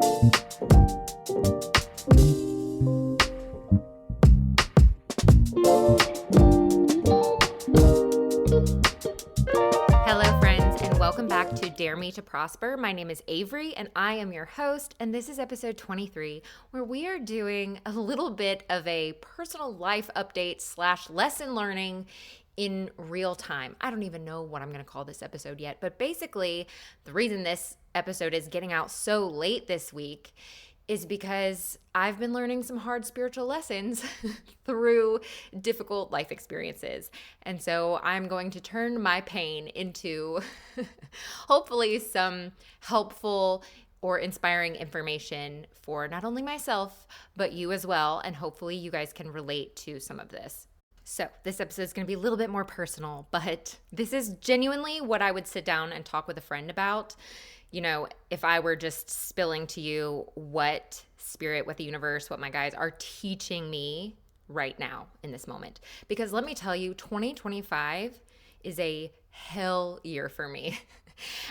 Hello, friends, and welcome back to Dare Me to Prosper. My name is Avery, and I am your host, and this is episode 23, where we are doing a little bit of a personal life update / lesson learning in real time. I don't even know what I'm going to call this episode yet, but basically, the reason this episode is getting out so late this week is because I've been learning some hard spiritual lessons through difficult life experiences. And so I'm going to turn my pain into hopefully some helpful or inspiring information for not only myself, but you as well. And hopefully you guys can relate to some of this. So this episode is going to be a little bit more personal, but this is genuinely what I would sit down and talk with a friend about. You know, if I were just spilling to you what spirit, what the universe, what my guides are teaching me right now in this moment. Because let me tell you, 2025 is a hell year for me.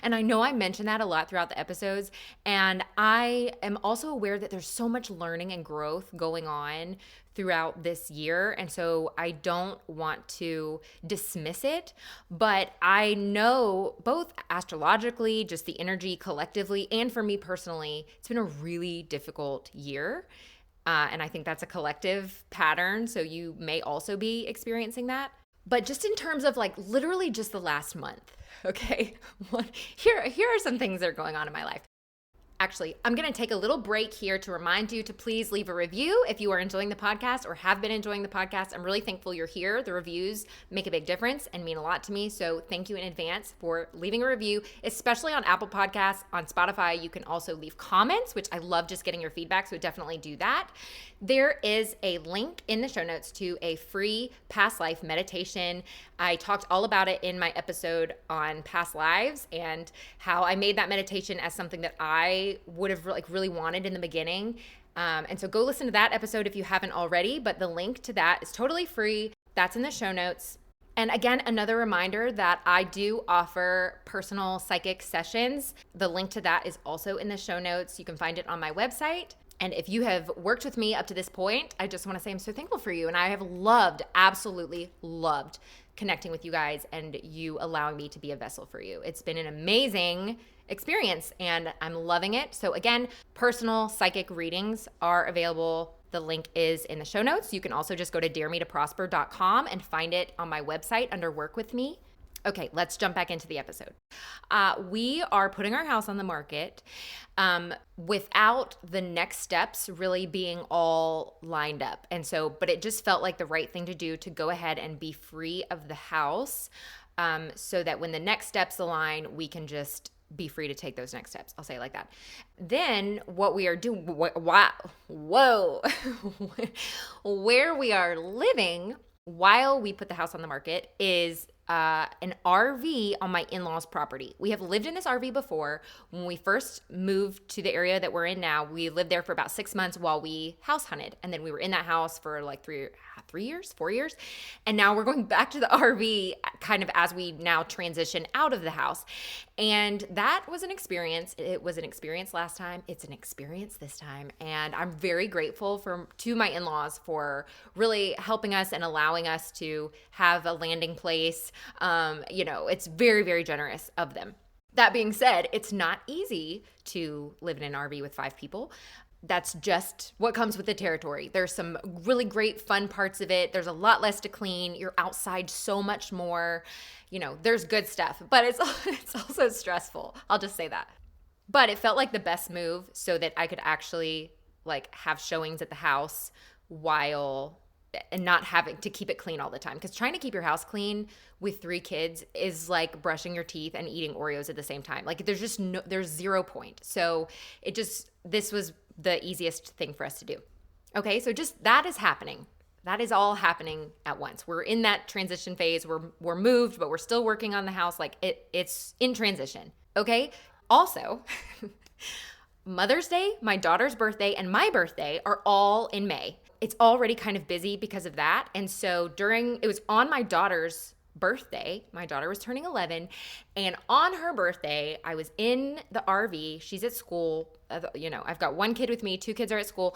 And I know I mention that a lot throughout the episodes. And I am also aware that there's so much learning and growth going on throughout this year. And so I don't want to dismiss it, but I know both astrologically, just the energy collectively, and for me personally, it's been a really difficult year. And I think that's a collective pattern. So you may also be experiencing that. But just in terms of like literally just the last month, okay, here are some things that are going on in my life. Actually, I'm going to take a little break here to remind you to please leave a review if you are enjoying the podcast or have been enjoying the podcast. I'm really thankful you're here. The reviews make a big difference and mean a lot to me. So thank you in advance for leaving a review, especially on Apple Podcasts. On Spotify, you can also leave comments, which I love just getting your feedback. So definitely do that. There is a link in the show notes to a free past life meditation. I talked all about it in my episode on past lives and how I made that meditation as something that I would have really wanted in the beginning. And so go listen to that episode if you haven't already, but the link to that is totally free. That's in the show notes. And again, another reminder that I do offer personal psychic sessions. The link to that is also in the show notes. You can find it on my website. And if you have worked with me up to this point, I just want to say I'm so thankful for you. And I have absolutely loved connecting with you guys and you allowing me to be a vessel for you. It's been an amazing experience and I'm loving it. So again, personal psychic readings are available. The link is in the show notes. You can also just go to daremetoprosper.com and find it on my website under Work With Me. Okay, let's jump back into the episode. We are putting our house on the market without the next steps really being all lined up. And so, but it just felt like the right thing to do to go ahead and be free of the house so that when the next steps align, we can just be free to take those next steps. I'll say it like that. Then what we are doing, whoa, where we are living while we put the house on the market is an RV on my in-laws' property. We have lived in this RV before. When we first moved to the area that we're in now, we lived there for about 6 months while we house hunted. And then we were in that house for like 4 years. And now we're going back to the RV kind of as we now transition out of the house. And that was an experience. It was an experience last time. It's an experience this time. And I'm very grateful to my in-laws for really helping us and allowing us to have a landing place. It's very, very generous of them. That being said, it's not easy to live in an RV with 5 people. That's just what comes with the territory. There's some really great fun parts of it. There's a lot less to clean. You're outside so much more. There's good stuff, but it's also stressful. I'll just say that. But it felt like the best move so that I could actually have showings at the house and not having to keep it clean all the time. Because trying to keep your house clean with 3 kids is like brushing your teeth and eating Oreos at the same time. There's 0 point. So this was the easiest thing for us to do. Okay, so just that is happening. That is all happening at once. We're in that transition phase. We're moved, but we're still working on the house. It's in transition. Okay. Also, Mother's Day, my daughter's birthday, and my birthday are all in May. It's already kind of busy because of that. And so it was on my daughter's birthday. My daughter was turning 11, and on her birthday, I was in the RV. She's at school. I've got one kid with me, two kids are at school,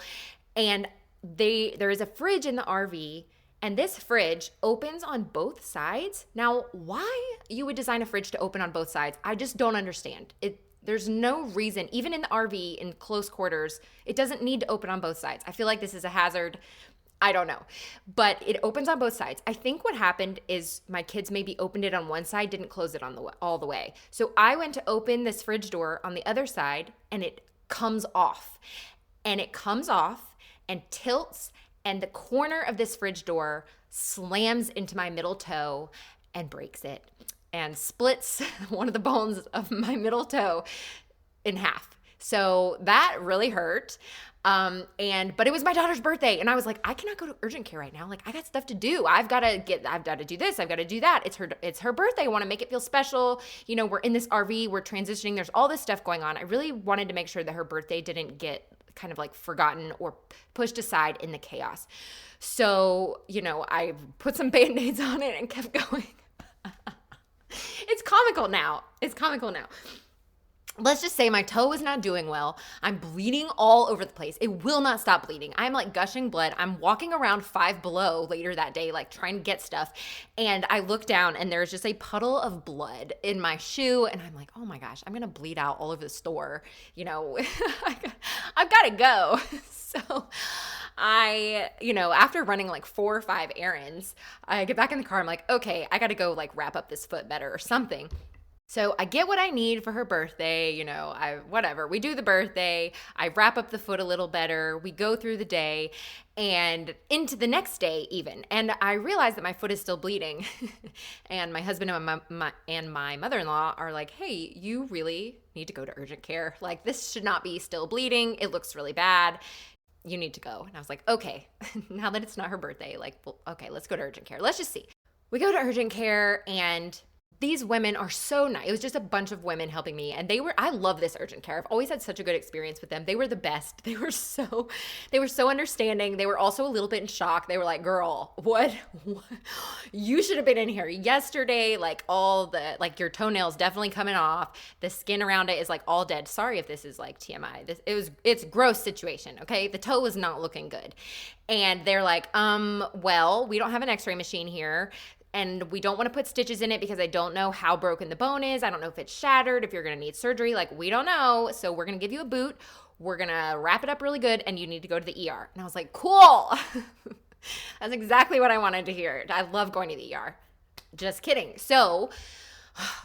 and there is a fridge in the RV, and this fridge opens on both sides. Now, why you would design a fridge to open on both sides, I just don't understand. There's no reason, even in the RV in close quarters, it doesn't need to open on both sides. I feel like this is a hazard. I don't know. But it opens on both sides. I think what happened is my kids maybe opened it on one side, didn't close it all the way. So I went to open this fridge door on the other side, and it comes off. And it comes off and tilts, and the corner of this fridge door slams into my middle toe and breaks it and splits one of the bones of my middle toe in half. So that really hurt. But it was my daughter's birthday, and I was like, I cannot go to urgent care right now. Like, I got stuff to do. I've got to do this. I've got to do that. It's her birthday. I want to make it feel special. We're in this RV, we're transitioning. There's all this stuff going on. I really wanted to make sure that her birthday didn't get kind of like forgotten or pushed aside in the chaos. So, I put some Band-Aids on it and kept going. It's comical now. Let's just say my toe is not doing well. I'm bleeding all over the place. It will not stop bleeding. I'm like gushing blood. I'm walking around Five Below later that day, like trying to get stuff. And I look down and there's just a puddle of blood in my shoe. And I'm like, oh my gosh, I'm going to bleed out all over the store. I've got to go. So after running like 4 or 5 errands, I get back in the car. I'm like, okay, I got to go like wrap up this foot better or something. So I get what I need for her birthday, we do the birthday, I wrap up the foot a little better, we go through the day and into the next day even. And I realize that my foot is still bleeding. And my husband and my mother-in-law are like, hey, you really need to go to urgent care. Like, this should not be still bleeding. It looks really bad. You need to go. And I was like, okay, now that it's not her birthday, okay, let's go to urgent care. Let's just see. We go to urgent care, and these women are so nice. It was just a bunch of women helping me. And I love this urgent care. I've always had such a good experience with them. They were the best. They were so understanding. They were also a little bit in shock. They were like, girl, what? You should have been in here yesterday. Like your toenails definitely coming off. The skin around it is like all dead. Sorry if this is like TMI. It's a gross situation. Okay. The toe was not looking good. And they're like, well, we don't have an x-ray machine here. And we don't want to put stitches in it because I don't know how broken the bone is. I don't know if it's shattered, if you're going to need surgery. Like, we don't know. So we're going to give you a boot. We're going to wrap it up really good, and you need to go to the ER. And I was like, cool. That's exactly what I wanted to hear. I love going to the ER. Just kidding. So,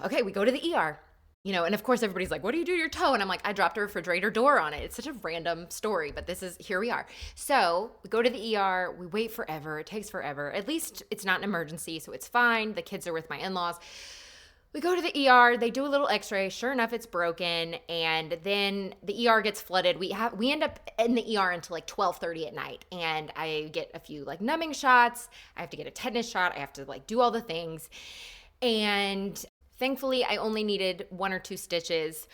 okay, we go to the ER. And of course everybody's like, what do you do to your toe? And I'm like, I dropped a refrigerator door on it. It's such a random story, but here we are. So we go to the ER, we wait forever. It takes forever. At least it's not an emergency, so it's fine. The kids are with my in-laws. We go to the ER, they do a little x-ray. Sure enough, it's broken. And then the ER gets flooded. We end up in the ER until like 12:30 at night. And I get a few like numbing shots. I have to get a tetanus shot. I have to like do all the things. And thankfully, I only needed 1 or 2 stitches,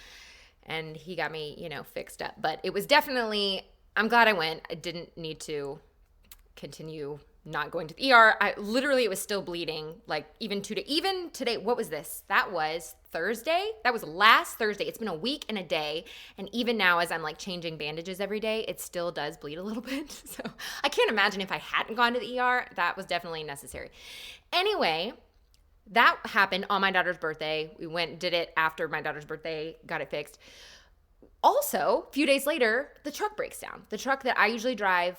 and he got me, fixed up. But it was definitely, I'm glad I went. I didn't need to continue not going to the ER. It was still bleeding, like even today. What was this? That was Thursday. That was last Thursday. It's been a week and a day. And even now, as I'm like changing bandages every day, it still does bleed a little bit. So I can't imagine if I hadn't gone to the ER, that was definitely necessary. Anyway, that happened on my daughter's birthday. We went, did it after my daughter's birthday, got it fixed. Also, a few days later, the truck breaks down. The truck that I usually drive,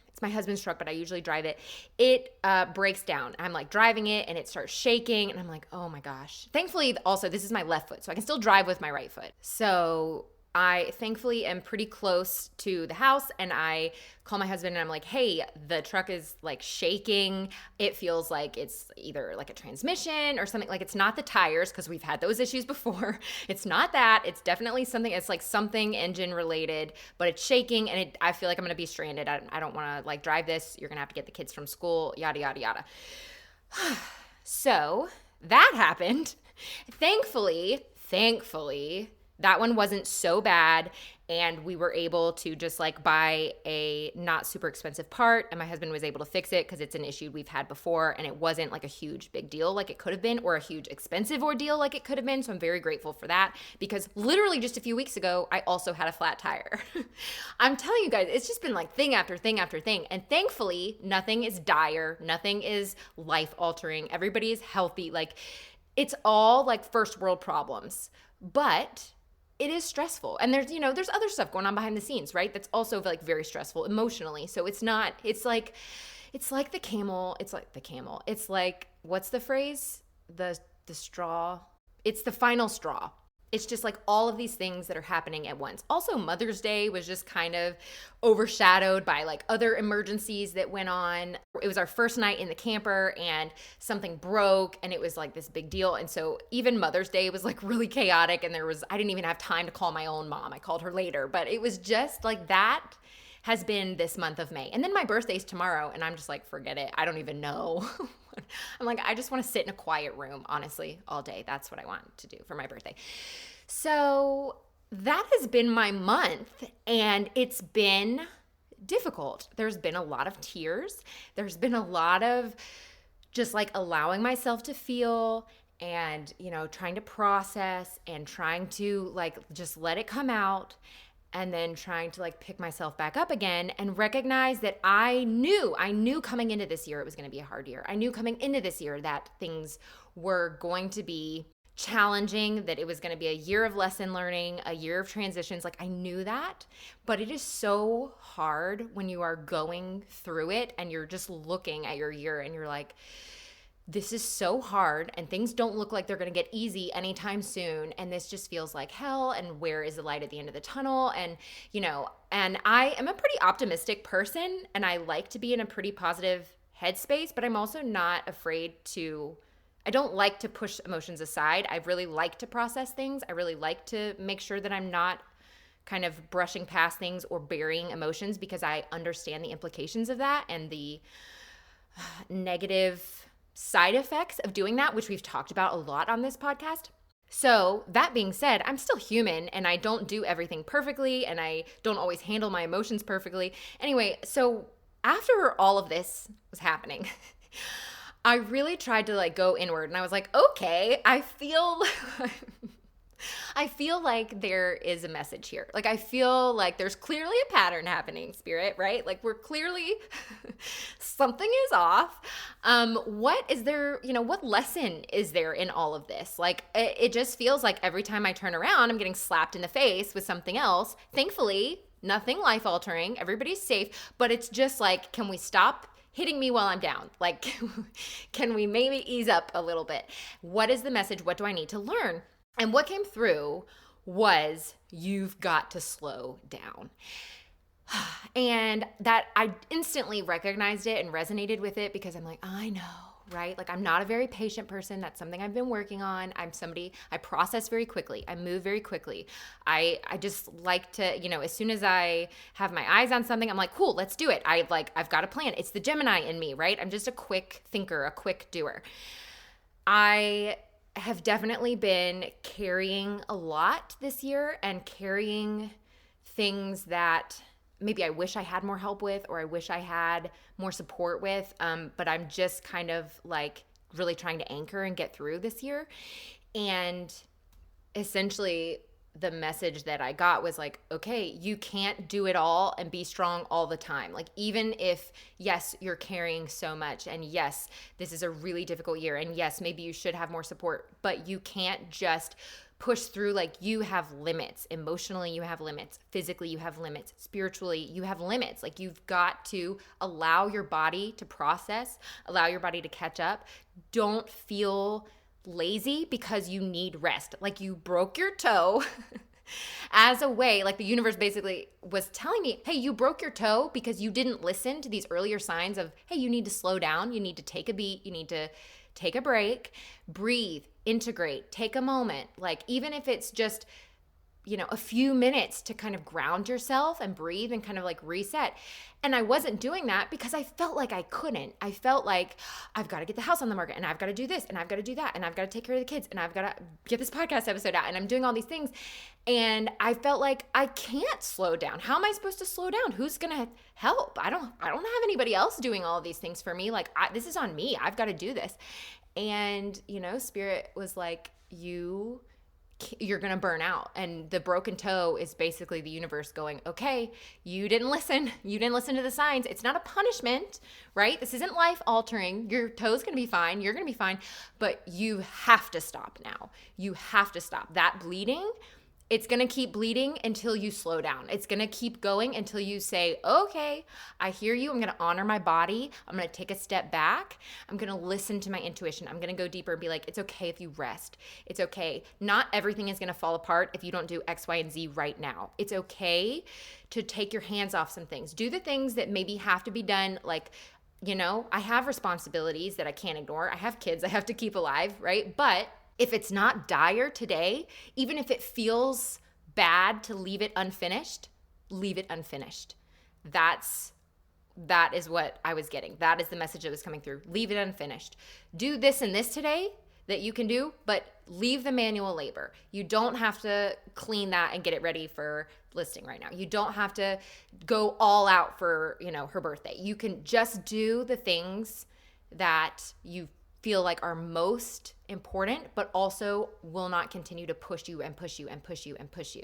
it's my husband's truck, but I usually drive it. It breaks down. I'm like driving it and it starts shaking and I'm like, oh my gosh. Thankfully, also, this is my left foot, so I can still drive with my right foot. So I thankfully am pretty close to the house, and I call my husband and I'm like, hey, the truck is like shaking. It feels like it's either like a transmission or something. Like, it's not the tires, because we've had those issues before. It's not that. It's definitely something. It's like something engine related, but it's shaking, and I feel like I'm going to be stranded. I don't want to like drive this. You're going to have to get the kids from school, yada, yada, yada. So that happened. Thankfully, that one wasn't so bad, and we were able to just like buy a not super expensive part, and my husband was able to fix it because it's an issue we've had before, and it wasn't like a huge big deal like it could have been, or a huge expensive ordeal like it could have been. So I'm very grateful for that, because literally just a few weeks ago I also had a flat tire. I'm telling you guys, it's just been like thing after thing after thing, and thankfully nothing is dire, nothing is life altering, everybody is healthy. Like, it's all like first world problems, but it is stressful. And there's other stuff going on behind the scenes, right? That's also like very stressful emotionally. So it's like the camel. It's like, what's the phrase? The straw. It's the final straw. It's just like all of these things that are happening at once. Also, Mother's Day was just kind of overshadowed by like other emergencies that went on. It was our first night in the camper and something broke, and it was like this big deal. And so even Mother's Day was like really chaotic, and I didn't even have time to call my own mom. I called her later, but it was just like that has been this month of May. And then my birthday's tomorrow, and I'm just like, forget it. I don't even know. I'm like, I just want to sit in a quiet room, honestly, all day. That's what I want to do for my birthday. So that has been my month, and it's been difficult. There's been a lot of tears. There's been a lot of just like allowing myself to feel and, trying to process and trying to like just let it come out. And then trying to like pick myself back up again and recognize that I knew coming into this year it was going to be a hard year. I knew coming into this year that things were going to be challenging, that it was going to be a year of lesson learning, a year of transitions. Like, I knew that, but it is so hard when you are going through it and you're just looking at your year and you're like, this is so hard, and things don't look like they're going to get easy anytime soon, and this just feels like hell, and where is the light at the end of the tunnel? And and I am a pretty optimistic person, and I like to be in a pretty positive headspace, but I'm also not afraid I don't like to push emotions aside. I really like to process things. I really like to make sure that I'm not kind of brushing past things or burying emotions, because I understand the implications of that and the negative side effects of doing that, which we've talked about a lot on this podcast. So that being said, I'm still human, and I don't do everything perfectly, and I don't always handle my emotions perfectly. Anyway, so after all of this was happening, I really tried to like go inward, and I was like, okay, I feel like there is a message here. Like, I feel like there's clearly a pattern happening, Spirit, right? Like, we're clearly, something is off. What is there, what lesson is there in all of this? Like, it just feels like every time I turn around, I'm getting slapped in the face with something else. Thankfully, nothing life-altering. Everybody's safe. But it's just like, can we stop hitting me while I'm down? Like, can we maybe ease up a little bit? What is the message? What do I need to learn? And what came through was, you've got to slow down. And that I instantly recognized it and resonated with it, because I'm like, I know, right? Like, I'm not a very patient person. That's something I've been working on. I process very quickly. I move very quickly. I just like to, as soon as I have my eyes on something, I'm like, cool, let's do it. I've got a plan. It's the Gemini in me, right? I'm just a quick thinker, a quick doer. I have definitely been carrying a lot this year, and carrying things that maybe I wish I had more help with, or I wish I had more support with. But I'm just kind of like really trying to anchor and get through this year. And essentially the message that I got was like, okay, you can't do it all and be strong all the time. Like, even if, yes, you're carrying so much, and yes, this is a really difficult year, and yes, maybe you should have more support, but you can't just push through. Like, you have limits. Emotionally, you have limits. Physically, you have limits. Spiritually, you have limits. Like, you've got to allow your body to process, allow your body to catch up. Don't feel lazy because you need rest. Like, you broke your toe as a way, like the universe basically was telling me, hey, you broke your toe because you didn't listen to these earlier signs of, hey, you need to slow down, you need to take a beat, you need to take a break, breathe, integrate, take a moment. Like, even if it's just, a few minutes to kind of ground yourself and breathe and kind of like reset. And I wasn't doing that because I felt like I couldn't. I felt like I've got to get the house on the market and I've got to do this and I've got to do that and I've got to take care of the kids and I've got to get this podcast episode out and I'm doing all these things. And I felt like I can't slow down. How am I supposed to slow down? Who's going to help? I don't have anybody else doing all of these things for me. Like this is on me. I've got to do this. And, Spirit was like, you're going to burn out. And the broken toe is basically the universe going, okay, you didn't listen. You didn't listen to the signs. It's not a punishment, right? This isn't life altering. Your toe's going to be fine. You're going to be fine, but you have to stop now. You have to stop. That bleeding, it's going to keep bleeding until you slow down. It's going to keep going until you say, okay, I hear you. I'm going to honor my body. I'm going to take a step back. I'm going to listen to my intuition. I'm going to go deeper and be like, it's okay if you rest. It's okay. Not everything is going to fall apart if you don't do X, Y, and Z right now. It's okay to take your hands off some things. Do the things that maybe have to be done, like, I have responsibilities that I can't ignore. I have kids I have to keep alive, right? But if it's not dire today, even if it feels bad to leave it unfinished, leave it unfinished. That is what I was getting. That is the message that was coming through. Leave it unfinished. Do this and this today that you can do, but leave the manual labor. You don't have to clean that and get it ready for listing right now. You don't have to go all out for, her birthday. You can just do the things that you feel like are most important, but also will not continue to push you and push you and push you and push you.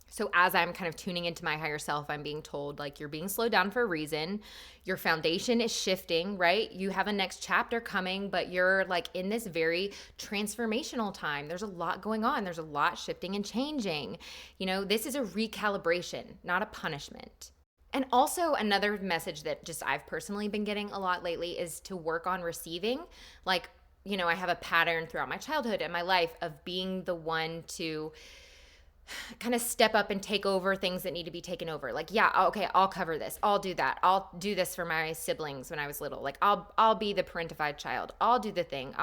So as I'm kind of tuning into my higher self, I'm being told like you're being slowed down for a reason. Your foundation is shifting, right? You have a next chapter coming, but you're like in this very transformational time. There's a lot going on. There's a lot shifting and changing. This is a recalibration, not a punishment. And also another message that just I've personally been getting a lot lately is to work on receiving. Like, I have a pattern throughout my childhood and my life of being the one to kind of step up and take over things that need to be taken over. Like, yeah, okay, I'll cover this. I'll do that. I'll do this for my siblings when I was little. Like, I'll be the parentified child. I'll do the thing.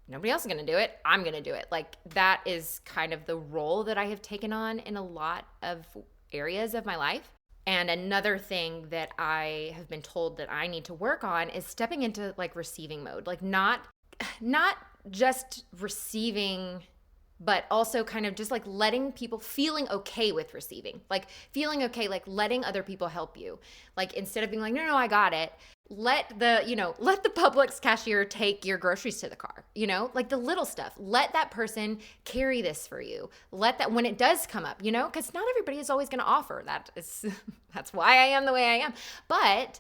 Nobody else is going to do it. I'm going to do it. Like, that is kind of the role that I have taken on in a lot of areas of my life. And another thing that I have been told that I need to work on is stepping into like receiving mode. Like not just receiving, but also kind of just like letting people, feeling okay with receiving, like feeling okay, like letting other people help you. Like instead of being like, no, I got it. Let the Publix cashier take your groceries to the car, like the little stuff. Let that person carry this for you. Let that, when it does come up, because not everybody is always going to offer. That's why I am the way I am. But,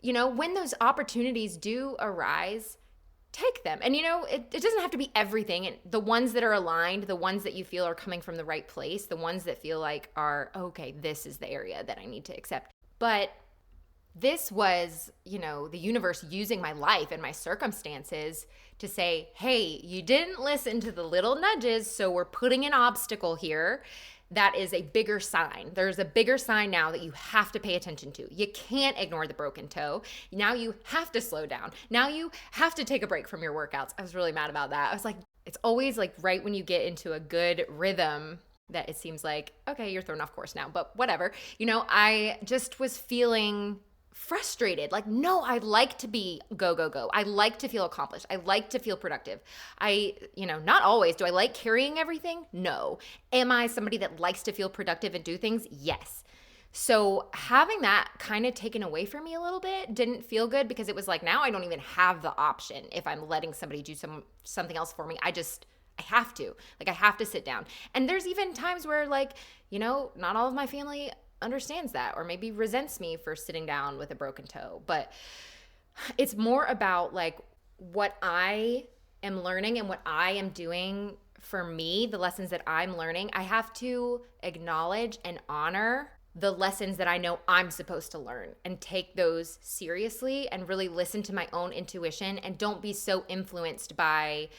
when those opportunities do arise, take them. And, it doesn't have to be everything. And the ones that are aligned, the ones that you feel are coming from the right place, the ones that feel like are, okay, this is the area that I need to accept. But this was, the universe using my life and my circumstances to say, hey, you didn't listen to the little nudges, so we're putting an obstacle here. That is a bigger sign. There's a bigger sign now that you have to pay attention to. You can't ignore the broken toe. Now you have to slow down. Now you have to take a break from your workouts. I was really mad about that. I was like, it's always like right when you get into a good rhythm that it seems like, okay, you're thrown off course now, but whatever. I just was feeling frustrated. Like, no, I like to be go, go, go. I like to feel accomplished. I like to feel productive. Not always. Do I like carrying everything? No. Am I somebody that likes to feel productive and do things? Yes. So having that kind of taken away from me a little bit didn't feel good because it was like, now I don't even have the option if I'm letting somebody do something else for me. I have to. Like, I have to sit down. And there's even times where not all of my family understands that or maybe resents me for sitting down with a broken toe. But it's more about like what I am learning and what I am doing for me, the lessons that I'm learning. I have to acknowledge and honor the lessons that I know I'm supposed to learn and take those seriously and really listen to my own intuition and don't be so influenced by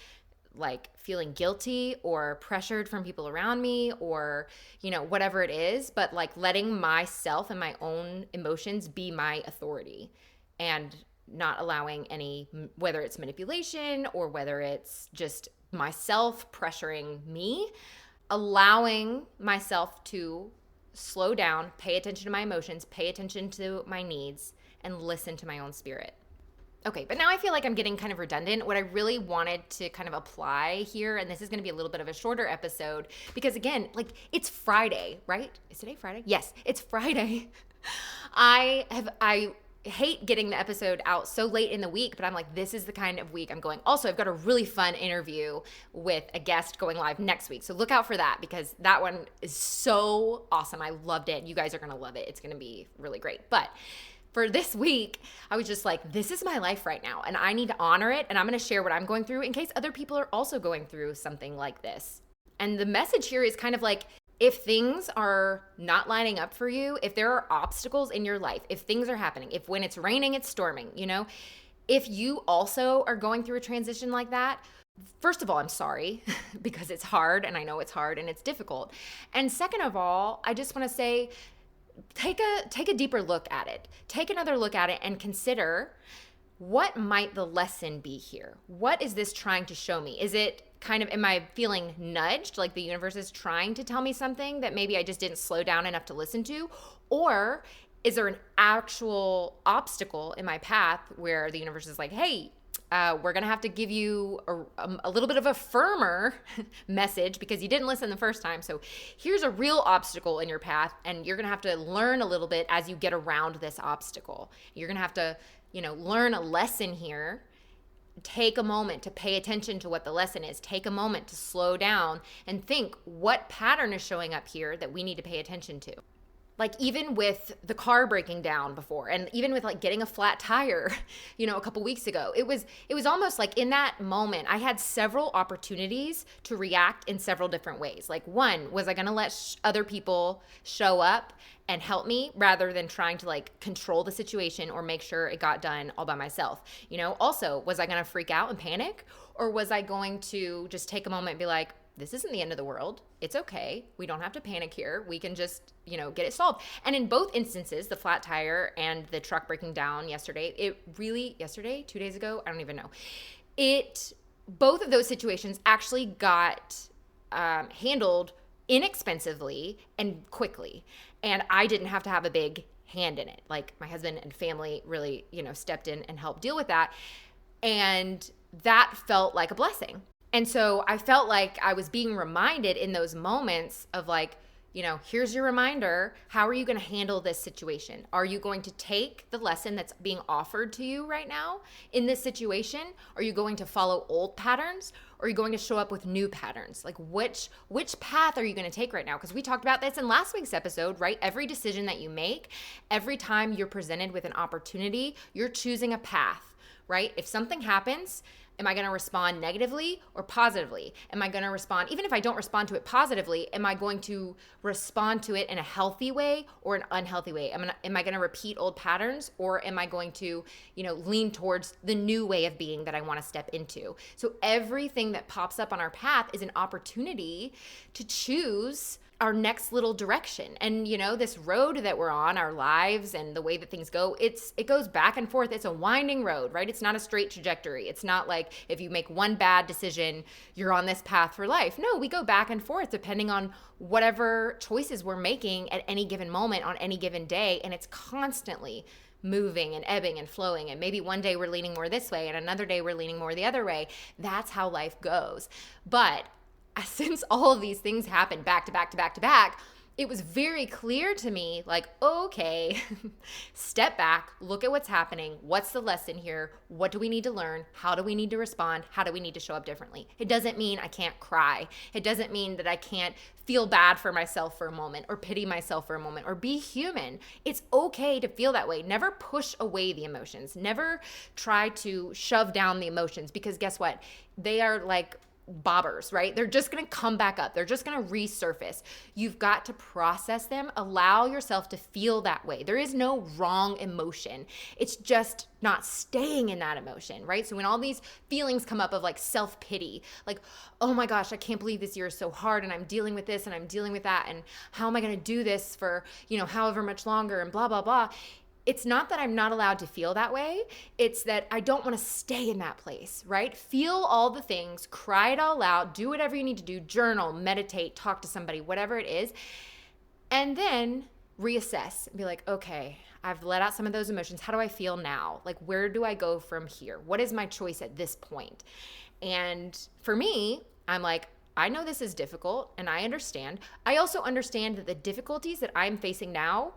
like feeling guilty or pressured from people around me or, whatever it is, but like letting myself and my own emotions be my authority and not allowing any, whether it's manipulation or whether it's just myself pressuring me, allowing myself to slow down, pay attention to my emotions, pay attention to my needs, and listen to my own spirit. Okay, but now I feel like I'm getting kind of redundant. What I really wanted to kind of apply here, and this is going to be a little bit of a shorter episode because, again, like, it's Friday, right? Is today Friday? Yes, it's Friday. I hate getting the episode out so late in the week, but I'm like, this is the kind of week I'm going. Also, I've got a really fun interview with a guest going live next week. So look out for that because that one is so awesome. I loved it. You guys are going to love it. It's going to be really great. But for this week, I was just like, this is my life right now, and I need to honor it, and I'm going to share what I'm going through in case other people are also going through something like this. And the message here is kind of like, if things are not lining up for you, if there are obstacles in your life, if things are happening, if when it's raining, it's storming, if you also are going through a transition like that, first of all, I'm sorry because it's hard, and I know it's hard and it's difficult. And second of all, I just want to say, take a deeper look at it. Take another look at it and consider, what might the lesson be here? What is this trying to show me? Is it kind of, am I feeling nudged, like the universe is trying to tell me something that maybe I just didn't slow down enough to listen to? Or is there an actual obstacle in my path where the universe is like, hey, we're going to have to give you a little bit of a firmer message because you didn't listen the first time. So here's a real obstacle in your path, and you're going to have to learn a little bit as you get around this obstacle. You're going to have to, learn a lesson here. Take a moment to pay attention to what the lesson is. Take a moment to slow down and think, what pattern is showing up here that we need to pay attention to? Like, even with the car breaking down before, and even with like getting a flat tire, a couple weeks ago, it was almost like in that moment, I had several opportunities to react in several different ways. Like, one, was I going to let other people show up and help me rather than trying to like control the situation or make sure it got done all by myself? Also, was I going to freak out and panic, or was I going to just take a moment and be like, this isn't the end of the world. It's okay. We don't have to panic here. We can just, get it solved. And in both instances, the flat tire and the truck breaking down yesterday, 2 days ago, I don't even know. Both of those situations actually got handled inexpensively and quickly. And I didn't have to have a big hand in it. Like, my husband and family really, stepped in and helped deal with that. And that felt like a blessing. And so I felt like I was being reminded in those moments of like, here's your reminder. How are you going to handle this situation? Are you going to take the lesson that's being offered to you right now in this situation? Are you going to follow old patterns? Or are you going to show up with new patterns? Like, which path are you going to take right now? Because we talked about this in last week's episode, right? Every decision that you make, every time you're presented with an opportunity, you're choosing a path, right? If something happens, am I going to respond negatively or positively? Am I going to respond, even if I don't respond to it positively, am I going to respond to it in a healthy way or an unhealthy way? Am I going to repeat old patterns, or am I going to, lean towards the new way of being that I want to step into? So everything that pops up on our path is an opportunity to choose our next little direction. And this road that we're on, our lives and the way that things go, it goes back and forth. It's a winding road, right? It's not a straight trajectory. It's not like if you make one bad decision, you're on this path for life. No, we go back and forth depending on whatever choices we're making at any given moment on any given day. And it's constantly moving and ebbing and flowing. And maybe one day we're leaning more this way and another day we're leaning more the other way. That's how life goes. But since all of these things happened back to back to back to back, it was very clear to me, like, okay, step back, look at what's happening. What's the lesson here? What do we need to learn? How do we need to respond? How do we need to show up differently? It doesn't mean I can't cry. It doesn't mean that I can't feel bad for myself for a moment or pity myself for a moment or be human. It's okay to feel that way. Never push away the emotions. Never try to shove down the emotions, because guess what? They are like bobbers, right? They're just going to come back up. They're just going to resurface. You've got to process them. Allow yourself to feel that way. There is no wrong emotion. It's just not staying in that emotion, right? So when all these feelings come up of like self-pity, like, oh my gosh, I can't believe this year is so hard and I'm dealing with this and I'm dealing with that, and how am I going to do this for, however much longer, and blah, blah, blah. it's not that I'm not allowed to feel that way. It's that I don't want to stay in that place, right? Feel all the things, cry it all out, do whatever you need to do, journal, meditate, talk to somebody, whatever it is. And then reassess and be like, okay, I've let out some of those emotions. How do I feel now? Like, where do I go from here? What is my choice at this point? And for me, I'm like, I know this is difficult and I understand. I also understand that the difficulties that I'm facing now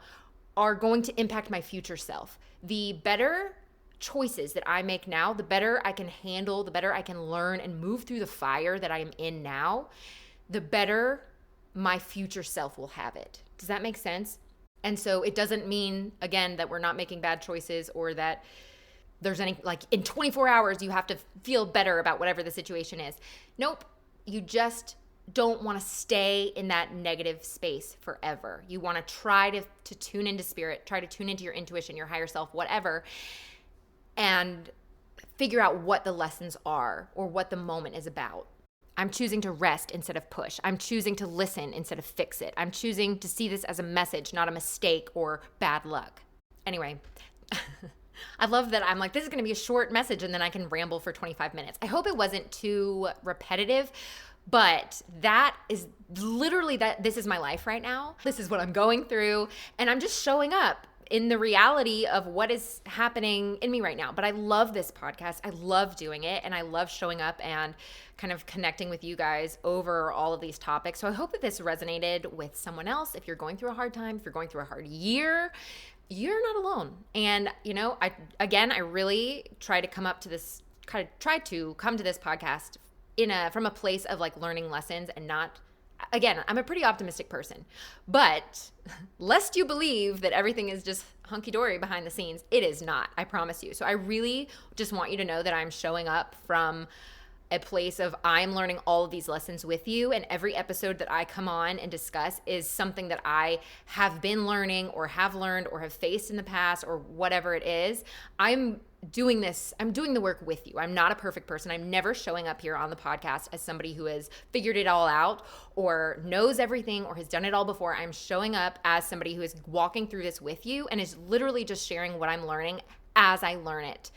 are going to impact my future self. The better choices that I make now, the better I can handle, the better I can learn and move through the fire that I am in now, the better my future self will have it. Does that make sense? And so it doesn't mean, again, that we're not making bad choices or that there's any, like, in 24 hours you have to feel better about whatever the situation is. Nope. You just don't want to stay in that negative space forever. You want to try to tune into spirit, try to tune into your intuition, your higher self, whatever, and figure out what the lessons are or what the moment is about. I'm choosing to rest instead of push. I'm choosing to listen instead of fix it. I'm choosing to see this as a message, not a mistake or bad luck. Anyway, I love that I'm like, this is going to be a short message and then I can ramble for 25 minutes. I hope it wasn't too repetitive, but that is literally that. This is my life right now. This is what I'm going through, and I'm just showing up in the reality of what is happening in me right now. But I love this podcast. I love doing it, and I love showing up and kind of connecting with you guys over all of these topics. So I hope that this resonated with someone else. If you're going through a hard time, if you're going through a hard year, you're not alone. And, I really try to come to this podcast from a place of like learning lessons and not, again, I'm a pretty optimistic person, but lest you believe that everything is just hunky-dory behind the scenes, it is not, I promise you. So I really just want you to know that I'm showing up from a place of I'm learning all of these lessons with you, and every episode that I come on and discuss is something that I have been learning or have learned or have faced in the past or whatever it is. I'm doing the work with you. I'm not a perfect person. I'm never showing up here on the podcast as somebody who has figured it all out or knows everything or has done it all before. I'm showing up as somebody who is walking through this with you and is literally just sharing what I'm learning as I learn it,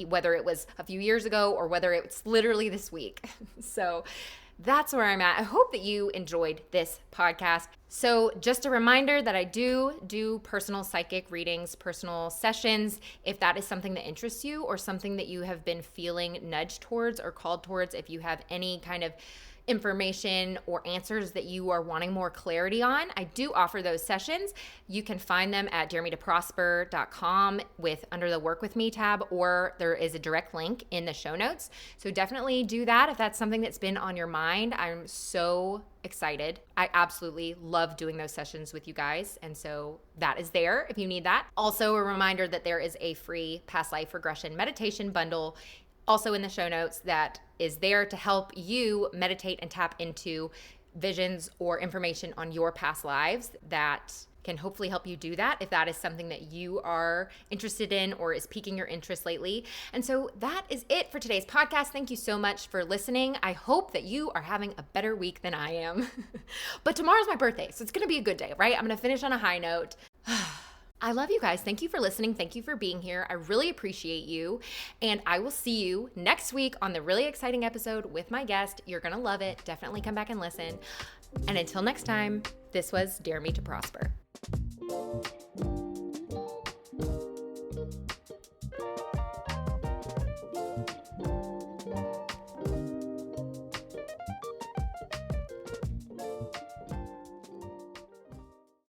whether it was a few years ago or whether it's literally this week. So that's where I'm at. I hope that you enjoyed this podcast. So just a reminder that I do personal psychic readings, personal sessions, if that is something that interests you or something that you have been feeling nudged towards or called towards. If you have any kind of information or answers that you are wanting more clarity on, I do offer those sessions. You can find them at dareMeToProsper.com under the Work With Me tab, or there is a direct link in the show notes. So definitely do that if that's something that's been on your mind. I'm so excited. I absolutely love doing those sessions with you guys. And so that is there if you need that. Also, a reminder that there is a free past life regression meditation bundle also in the show notes that is there to help you meditate and tap into visions or information on your past lives that can hopefully help you do that if that is something that you are interested in or is piquing your interest lately. And so that is it for today's podcast. Thank you so much for listening. I hope that you are having a better week than I am. But tomorrow's my birthday, so it's going to be a good day, right? I'm going to finish on a high note. I love you guys. Thank you for listening. Thank you for being here. I really appreciate you. And I will see you next week on the really exciting episode with my guest. You're going to love it. Definitely come back and listen. And until next time, this was Dare Me to Prosper.